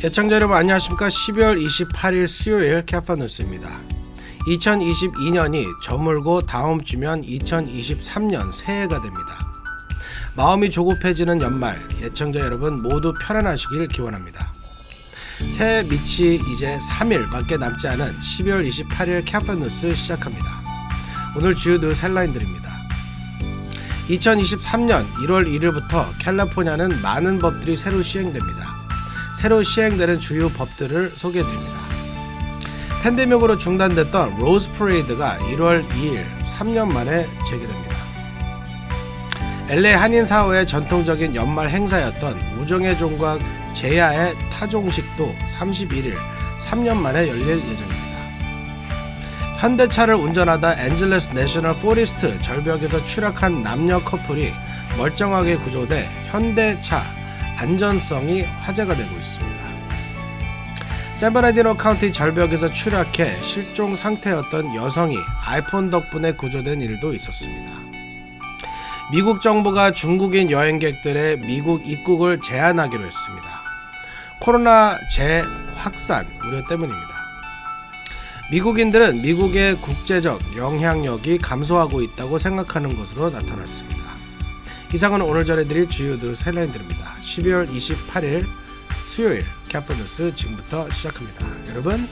애청자 여러분 안녕하십니까. 12월 28일 수요일 캐파뉴스입니다. 2022년이 저물고 다음 주면 2023년 새해가 됩니다. 마음이 조급해지는 연말, 애청자 여러분 모두 편안하시길 기원합니다. 새해 밑이 이제 3일밖에 남지 않은 12월 28일 캐파뉴스 시작합니다. 오늘 주요 뉴스 헬라인들입니다. 2023년 1월 1일부터 캘리포니아는 많은 법들이 새로 시행됩니다. 새로 시행되는 주요 법들을 소개해드립니다. 팬데믹으로 중단됐던 로즈 퍼레이드가 1월 2일 3년 만에 재개됩니다. LA 한인사회의 전통적인 연말 행사였던 우정의 종각 제야의 타종식도 31일 3년 만에 열릴 예정입니다. 현대차를 운전하다 앤젤레스 내셔널 포리스트 절벽에서 추락한 남녀 커플이 멀쩡하게 구조돼 현대차 안전성이 화제가 되고 있습니다. 샌버나디노 카운티 절벽에서 추락해 실종 상태였던 여성이 아이폰 덕분에 구조된 일도 있었습니다. 미국 정부가 중국인 여행객들의 미국 입국을 제한하기로 했습니다. 코로나 재확산 우려 때문입니다. 미국인들은 미국의 국제적 영향력이 감소하고 있다고 생각하는 것으로 나타났습니다. 이상은 오늘 전해드릴 주요 뉴스 헬라인들입니다. 12월 28일 수요일 캐파뉴스 지금부터 시작합니다. 여러분,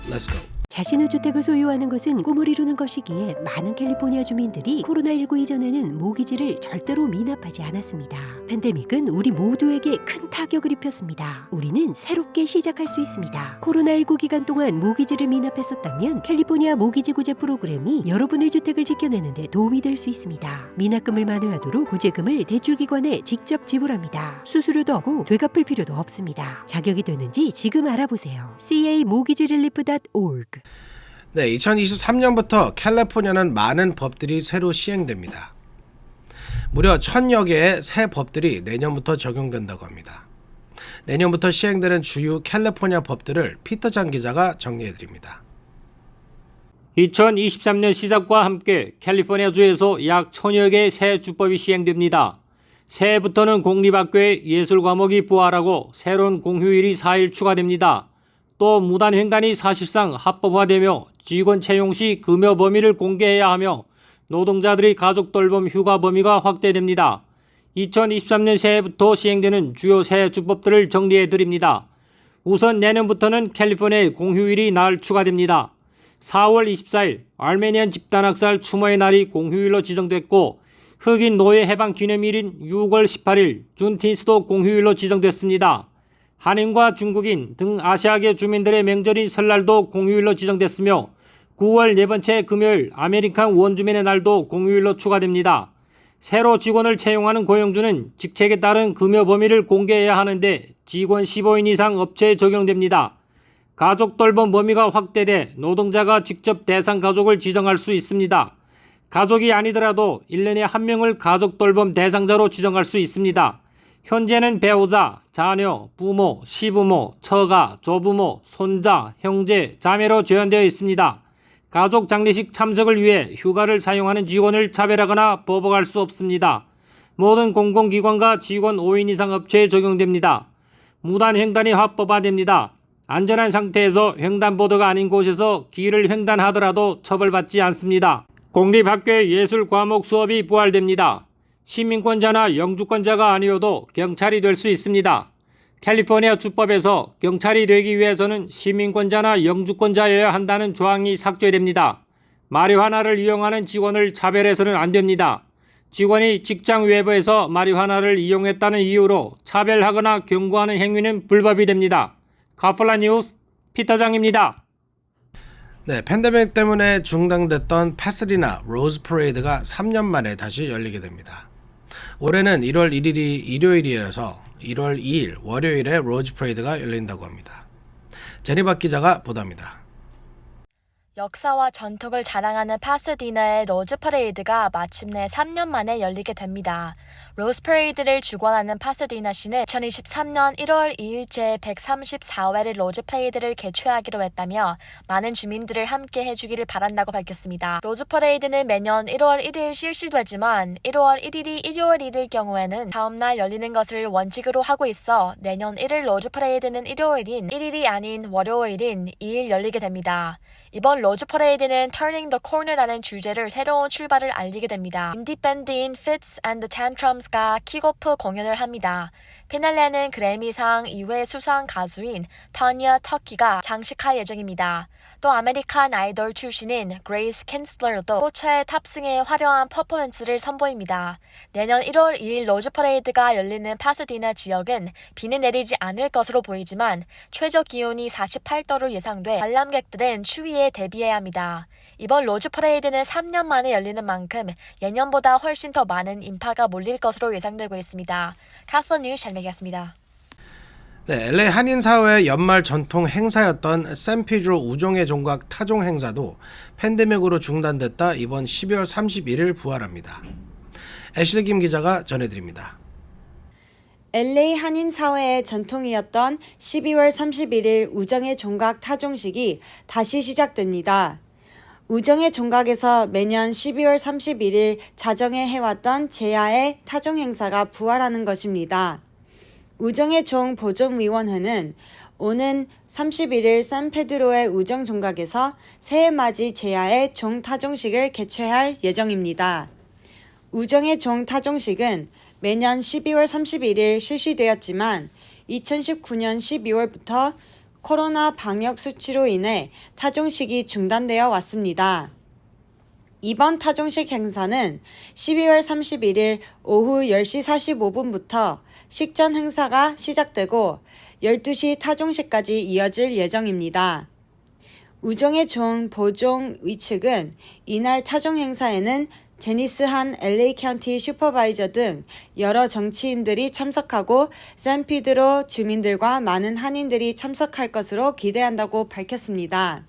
렛츠 고! 자신의 주택을 소유하는 것은 꿈을 이루는 것이기에 많은 캘리포니아 주민들이 코로나19 이전에는 모기지를 절대로 미납하지 않았습니다. 팬데믹은 우리 모두에게 큰 타격을 입혔습니다. 우리는 새롭게 시작할 수 있습니다. 코로나19 기간 동안 모기지를 미납했었다면 캘리포니아 모기지 구제 프로그램이 여러분의 주택을 지켜내는 데 도움이 될 수 있습니다. 미납금을 만회하도록 구제금을 대출기관에 직접 지불합니다. 수수료도 없고 되갚을 필요도 없습니다. 자격이 되는지 지금 알아보세요. camortgagerelief.org. 네, 2023년부터 캘리포니아는 많은 법들이 새로 시행됩니다. 무려 1000여 개의 새 법들이 내년부터 적용된다고 합니다. 내년부터 시행되는 주요 캘리포니아 법들을 피터 장 기자가 정리해드립니다. 2023년 시작과 함께 캘리포니아주에서 약 1000여 개의 새 주법이 시행됩니다. 새해부터는 공립학교의 예술 과목이 부활하고 새로운 공휴일이 4일 추가됩니다. 또 무단횡단이 사실상 합법화되며 직원 채용 시 금여 범위를 공개해야 하며 노동자들의 가족 돌봄 휴가 범위가 확대됩니다. 2023년 새해부터 시행되는 주요 새 주법들을 정리해드립니다. 우선 내년부터는 캘리포니아의 공휴일이 날 추가됩니다. 4월 24일 아르메니안 집단학살 추모의 날이 공휴일로 지정됐고 흑인 노예 해방 기념일인 6월 18일 준틴스도 공휴일로 지정됐습니다. 한인과 중국인 등 아시아계 주민들의 명절인 설날도 공휴일로 지정됐으며 9월 네 번째 금요일 아메리칸 원주민의 날도 공휴일로 추가됩니다. 새로 직원을 채용하는 고용주는 직책에 따른 금여 범위를 공개해야 하는데 직원 15인 이상 업체에 적용됩니다. 가족 돌봄 범위가 확대돼 노동자가 직접 대상 가족을 지정할 수 있습니다. 가족이 아니더라도 1년에 1명을 가족 돌봄 대상자로 지정할 수 있습니다. 현재는 배우자, 자녀, 부모, 시부모, 처가, 조부모, 손자, 형제, 자매로 제한되어 있습니다. 가족 장례식 참석을 위해 휴가를 사용하는 직원을 차별하거나 보복할 수 없습니다. 모든 공공기관과 직원 5인 이상 업체에 적용됩니다. 무단횡단이 합법화됩니다. 안전한 상태에서 횡단보도가 아닌 곳에서 길을 횡단하더라도 처벌받지 않습니다. 공립학교의 예술 과목 수업이 부활됩니다. 시민권자나 영주권자가 아니어도 경찰이 될 수 있습니다. 캘리포니아 주법에서 경찰이 되기 위해서는 시민권자나 영주권자여야 한다는 조항이 삭제됩니다. 마리화나를 이용하는 직원을 차별해서는 안 됩니다. 직원이 직장 외부에서 마리화나를 이용했다는 이유로 차별하거나 경고하는 행위는 불법이 됩니다. 카플라 뉴스 피터장입니다. 네, 팬데믹 때문에 중단됐던 파사디나 로즈 퍼레이드가 3년 만에 다시 열리게 됩니다. 올해는 1월 1일이 일요일이라서 1월 2일 월요일에 로즈 퍼레이드가 열린다고 합니다. 제니박 기자가 보도합니다. 역사와 전통을 자랑하는 파사디나의 로즈 퍼레이드가 마침내 3년 만에 열리게 됩니다. 로즈 퍼레이드를 주관하는 파사디나시는 2023년 1월 2일째 134회를 로즈 퍼레이드를 개최하기로 했다며 많은 주민들을 함께 해주기를 바란다고 밝혔습니다. 로즈 퍼레이드는 매년 1월 1일 실시되지만 1월 1일이 일요일일 경우에는 다음날 열리는 것을 원칙으로 하고 있어 내년 1일 로즈 퍼레이드는 일요일인 1일이 아닌 월요일인 2일 열리게 됩니다. 이번 로즈 퍼레이드는 Turning the Corner라는 주제를 새로운 출발을 알리게 됩니다. 인디 밴드인 Fits and the Tantrums가 킥오프 공연을 합니다. 피날레는 그래미상 2회 수상 가수인 타니아 터키가 장식할 예정입니다. 또 아메리칸 아이돌 출신인 그레이스 캔슬러도 포차에 탑승해 화려한 퍼포먼스를 선보입니다. 내년 1월 2일 로즈 퍼레이드가 열리는 파사디나 지역은 비는 내리지 않을 것으로 보이지만 최저 기온이 48도로 예상돼 관람객들은 추위에 대비해야 합니다. 이번 로즈 퍼레이드는 3년 만에 열리는 만큼 예년보다 훨씬 더 많은 인파가 몰릴 것으로 예상되고 있습니다. 카플 뉴스 잘 매겼습니다. 네, LA 한인사회의 연말 전통 행사였던 샌피드로 우정의 종각 타종 행사도 팬데믹으로 중단됐다 이번 12월 31일 부활합니다. 애슐리 김 기자가 전해드립니다. LA 한인사회의 전통이었던 12월 31일 우정의 종각 타종식이 다시 시작됩니다. 우정의 종각에서 매년 12월 31일 자정에 해왔던 제야의 타종 행사가 부활하는 것입니다. 우정의 종 보존위원회는 오는 31일 샌페드로의 우정 종각에서 새해맞이 제야의 종 타종식을 개최할 예정입니다. 우정의 종 타종식은 매년 12월 31일 실시되었지만 2019년 12월부터 코로나 방역 수치로 인해 타종식이 중단되어 왔습니다. 이번 타종식 행사는 12월 31일 오후 10시 45분부터 식전 행사가 시작되고 12시 타종식까지 이어질 예정입니다. 우정의 종 보종 위측은 이날 타종 행사에는 제니스 한 LA 카운티 슈퍼바이저 등 여러 정치인들이 참석하고 샌피드로 주민들과 많은 한인들이 참석할 것으로 기대한다고 밝혔습니다.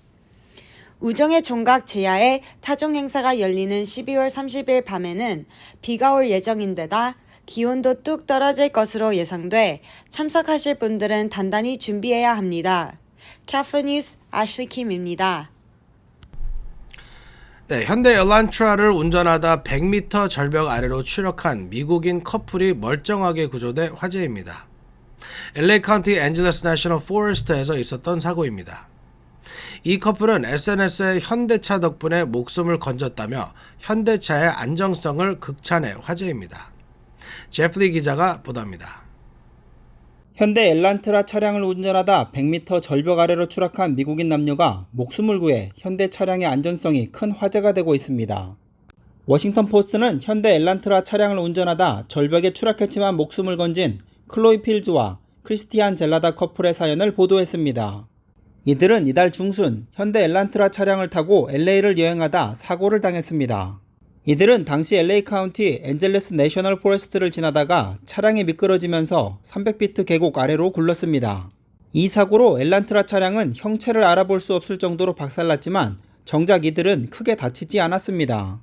우정의 종각 제야의 타종 행사가 열리는 12월 30일 밤에는 비가 올 예정인데다 기온도 뚝 떨어질 것으로 예상돼 참석하실 분들은 단단히 준비해야 합니다. 카플 뉴스 애슐리 킴입니다. 네, 현대 엘란트라를 운전하다 100m 절벽 아래로 추락한 미국인 커플이 멀쩡하게 구조돼 화제입니다. LA 카운티 앤젤러스 내셔널 포레스트에서 있었던 사고입니다. 이 커플은 SNS에 현대차 덕분에 목숨을 건졌다며 현대차의 안정성을 극찬해 화제입니다. 제프리 기자가 보도합니다. 현대 엘란트라 차량을 운전하다 100m 절벽 아래로 추락한 미국인 남녀가 목숨을 구해 현대 차량의 안전성이 큰 화제가 되고 있습니다. 워싱턴 포스트는 현대 엘란트라 차량을 운전하다 절벽에 추락했지만 목숨을 건진 클로이 필즈와 크리스티안 젤라다 커플의 사연을 보도했습니다. 이들은 이달 중순 현대 엘란트라 차량을 타고 LA를 여행하다 사고를 당했습니다. 이들은 당시 LA 카운티 앤젤러스 내셔널 포레스트를 지나다가 차량이 미끄러지면서 300피트 계곡 아래로 굴렀습니다. 이 사고로 엘란트라 차량은 형체를 알아볼 수 없을 정도로 박살났지만 정작 이들은 크게 다치지 않았습니다.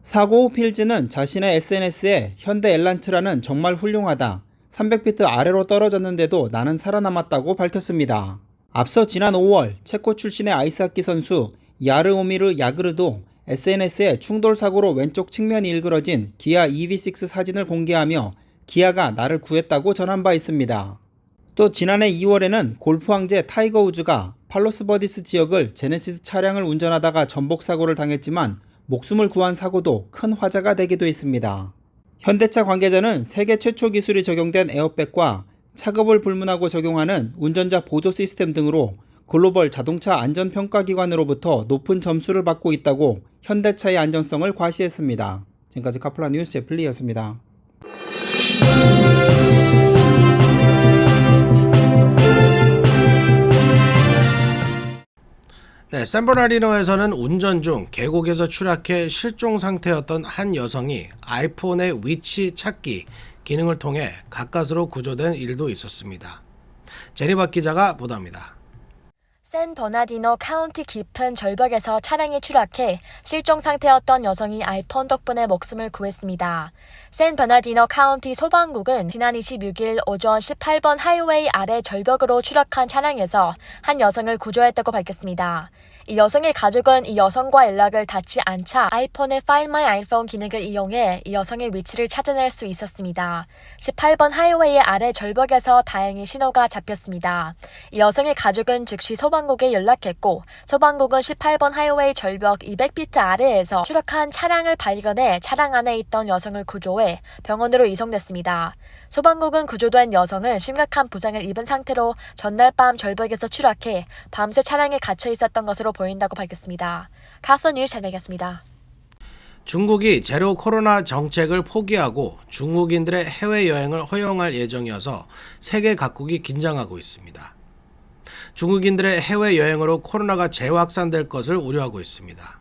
사고 후 필즈는 자신의 SNS에 현대 엘란트라는 정말 훌륭하다. 300피트 아래로 떨어졌는데도 나는 살아남았다고 밝혔습니다. 앞서 지난 5월 체코 출신의 아이스하키 선수 야르오미르 야그르도 SNS에 충돌 사고로 왼쪽 측면이 일그러진 기아 EV6 사진을 공개하며 기아가 나를 구했다고 전한 바 있습니다. 또 지난해 2월에는 골프 황제 타이거 우즈가 팔로스버디스 지역을 제네시스 차량을 운전하다가 전복 사고를 당했지만 목숨을 구한 사고도 큰 화제가 되기도 했습니다. 현대차 관계자는 세계 최초 기술이 적용된 에어백과 차급을 불문하고 적용하는 운전자 보조 시스템 등으로 글로벌 자동차 안전평가기관으로부터 높은 점수를 받고 있다고 현대차의 안전성을 과시했습니다. 지금까지 카플라 뉴스 제플리였습니다. 네, 샌버나리노에서는 운전 중 계곡에서 추락해 실종 상태였던 한 여성이 아이폰의 위치 찾기 기능을 통해 가까스로 구조된 일도 있었습니다. 제니박 기자가 보도합니다. 샌 버나디노 카운티 깊은 절벽에서 차량이 추락해 실종 상태였던 여성이 아이폰 덕분에 목숨을 구했습니다. 샌 버나디노 카운티 소방국은 지난 26일 오전 18번 하이웨이 아래 절벽으로 추락한 차량에서 한 여성을 구조했다고 밝혔습니다. 이 여성의 가족은 이 여성과 연락을 닿지 않자 아이폰의 Find My iPhone 기능을 이용해 이 여성의 위치를 찾아낼 수 있었습니다. 18번 하이웨이 아래 절벽에서 다행히 신호가 잡혔습니다. 이 여성의 가족은 즉시 소방국에 연락했고 소방국은 18번 하이웨이 절벽 200피트 아래에서 추락한 차량을 발견해 차량 안에 있던 여성을 구조해 병원으로 이송됐습니다. 소방국은 구조된 여성은 심각한 부상을 입은 상태로 전날 밤 절벽에서 추락해 밤새 차량에 갇혀 있었던 것으로 보인다고 밝혔습니다. 카서 뉴스 전해드리겠습니다. 중국이 제로 코로나 정책을 포기하고 중국인들의 해외여행을 허용할 예정이어서 세계 각국이 긴장하고 있습니다. 중국인들의 해외여행으로 코로나가 재확산될 것을 우려하고 있습니다.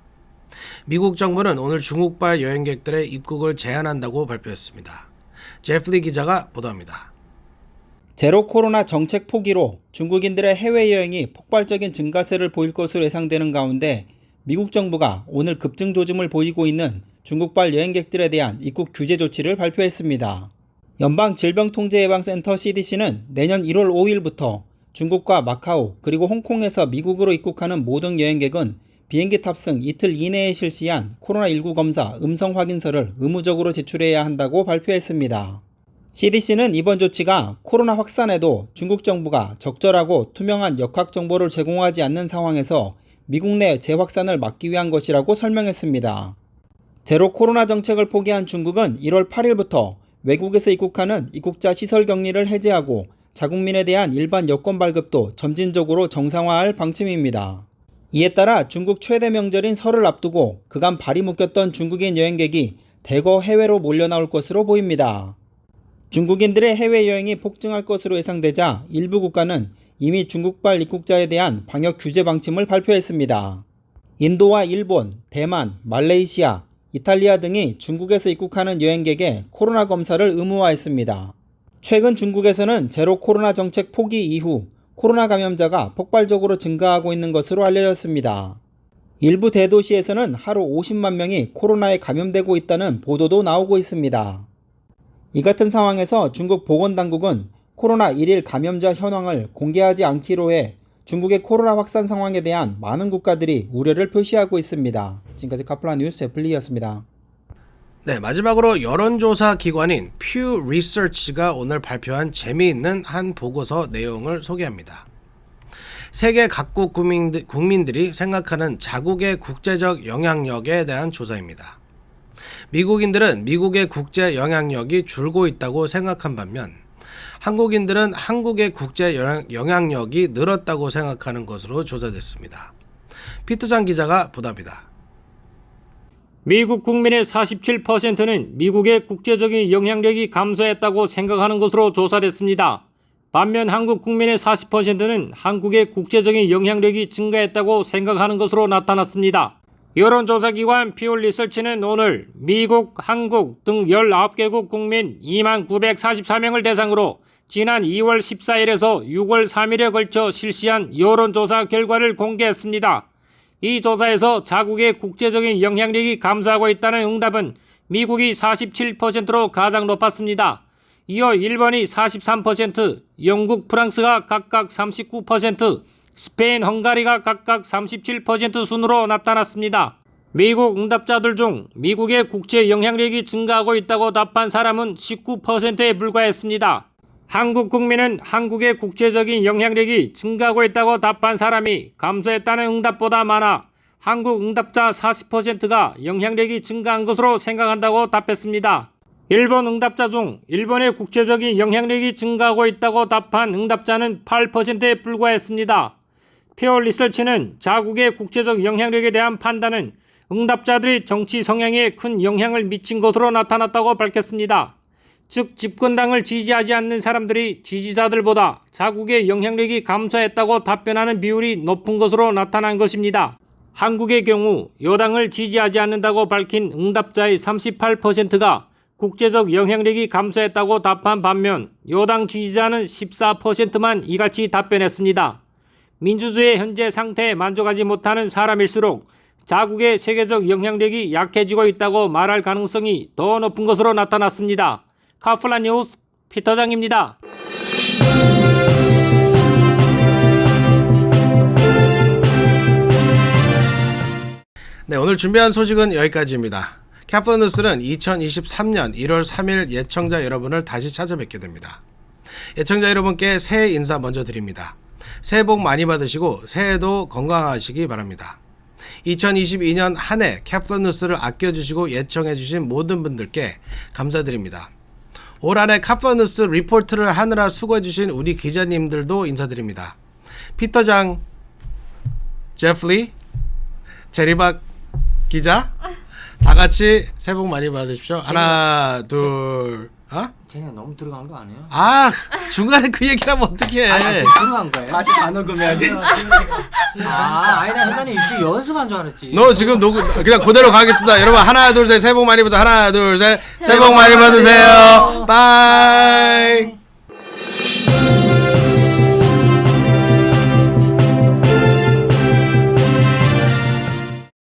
미국 정부는 오늘 중국발 여행객들의 입국을 제한한다고 발표했습니다. 제프리 기자가 보도합니다. 제로 코로나 정책 포기로 중국인들의 해외여행이 폭발적인 증가세를 보일 것으로 예상되는 가운데 미국 정부가 오늘 급증 조짐을 보이고 있는 중국발 여행객들에 대한 입국 규제 조치를 발표했습니다. 연방질병통제예방센터 CDC는 내년 1월 5일부터 중국과 마카오 그리고 홍콩에서 미국으로 입국하는 모든 여행객은 비행기 탑승 이틀 이내에 실시한 코로나19 검사 음성 확인서를 의무적으로 제출해야 한다고 발표했습니다. CDC는 이번 조치가 코로나 확산에도 중국 정부가 적절하고 투명한 역학 정보를 제공하지 않는 상황에서 미국 내 재확산을 막기 위한 것이라고 설명했습니다. 제로 코로나 정책을 포기한 중국은 1월 8일부터 외국에서 입국하는 입국자 시설 격리를 해제하고 자국민에 대한 일반 여권 발급도 점진적으로 정상화할 방침입니다. 이에 따라 중국 최대 명절인 설을 앞두고 그간 발이 묶였던 중국인 여행객이 대거 해외로 몰려나올 것으로 보입니다. 중국인들의 해외여행이 폭증할 것으로 예상되자 일부 국가는 이미 중국발 입국자에 대한 방역 규제 방침을 발표했습니다. 인도와 일본, 대만, 말레이시아, 이탈리아 등이 중국에서 입국하는 여행객의 코로나 검사를 의무화했습니다. 최근 중국에서는 제로 코로나 정책 포기 이후 코로나 감염자가 폭발적으로 증가하고 있는 것으로 알려졌습니다. 일부 대도시에서는 하루 50만 명이 코로나에 감염되고 있다는 보도도 나오고 있습니다. 이 같은 상황에서 중국 보건당국은 코로나 1일 감염자 현황을 공개하지 않기로 해 중국의 코로나 확산 상황에 대한 많은 국가들이 우려를 표시하고 있습니다. 지금까지 카플라 뉴스 제플리였습니다. 네, 마지막으로 여론조사 기관인 퓨 리서치가 오늘 발표한 재미있는 한 보고서 내용을 소개합니다. 세계 각국 국민들이 생각하는 자국의 국제적 영향력에 대한 조사입니다. 미국인들은 미국의 국제 영향력이 줄고 있다고 생각한 반면 한국인들은 한국의 국제 영향력이 늘었다고 생각하는 것으로 조사됐습니다. 피터장 기자가 보도합니다. 미국 국민의 47%는 미국의 국제적인 영향력이 감소했다고 생각하는 것으로 조사됐습니다. 반면 한국 국민의 40%는 한국의 국제적인 영향력이 증가했다고 생각하는 것으로 나타났습니다. 여론조사기관 퓨 리서치는 오늘 미국, 한국 등 19개국 국민 2944명을 대상으로 지난 2월 14일에서 6월 3일에 걸쳐 실시한 여론조사 결과를 공개했습니다. 이 조사에서 자국의 국제적인 영향력이 감소하고 있다는 응답은 미국이 47%로 가장 높았습니다. 이어 일본이 43%, 영국, 프랑스가 각각 39%, 스페인, 헝가리가 각각 37% 순으로 나타났습니다. 미국 응답자들 중 미국의 국제 영향력이 증가하고 있다고 답한 사람은 19%에 불과했습니다. 한국 국민은 한국의 국제적인 영향력이 증가하고 있다고 답한 사람이 감소했다는 응답보다 많아 한국 응답자 40%가 영향력이 증가한 것으로 생각한다고 답했습니다. 일본 응답자 중 일본의 국제적인 영향력이 증가하고 있다고 답한 응답자는 8%에 불과했습니다. 퓨 리서치는 자국의 국제적 영향력에 대한 판단은 응답자들의 정치 성향에 큰 영향을 미친 것으로 나타났다고 밝혔습니다. 즉 집권당을 지지하지 않는 사람들이 지지자들보다 자국의 영향력이 감소했다고 답변하는 비율이 높은 것으로 나타난 것입니다. 한국의 경우 여당을 지지하지 않는다고 밝힌 응답자의 38%가 국제적 영향력이 감소했다고 답한 반면 여당 지지자는 14%만 이같이 답변했습니다. 민주주의의 현재 상태에 만족하지 못하는 사람일수록 자국의 세계적 영향력이 약해지고 있다고 말할 가능성이 더 높은 것으로 나타났습니다. 카플란 뉴스 피터장입니다. 네, 오늘 준비한 소식은 여기까지입니다. 캐플런 뉴스는 2023년 1월 3일 예청자 여러분을 다시 찾아뵙게 됩니다. 예청자 여러분께 새해 인사 먼저 드립니다. 새해 복 많이 받으시고 새해도 건강하시기 바랍니다. 2022년 한 해 캐플런 뉴스를 아껴주시고 예청해주신 모든 분들께 감사드립니다. 올 한 해 캐플런 뉴스 리포트를 하느라 수고해주신 우리 기자님들도 인사드립니다. 피터장, 제플리, 제리박 기자 다 같이 새해 복 많이 받으십시오. 하나, 둘, 쟤네가 너무 들어간 거 아니에요? 중간에 그 얘기를 하면 어떡해. 들어간 거예요? 다시 다 녹음해야 돼. 아니 나 현관에 연습한 줄 알았지. 너 지금 그냥 그대로 가겠습니다. 여러분 하나 둘 셋 새해 복 많이 받으세요. 하나 둘 셋 새해 복 많이 받으세요. 빠이.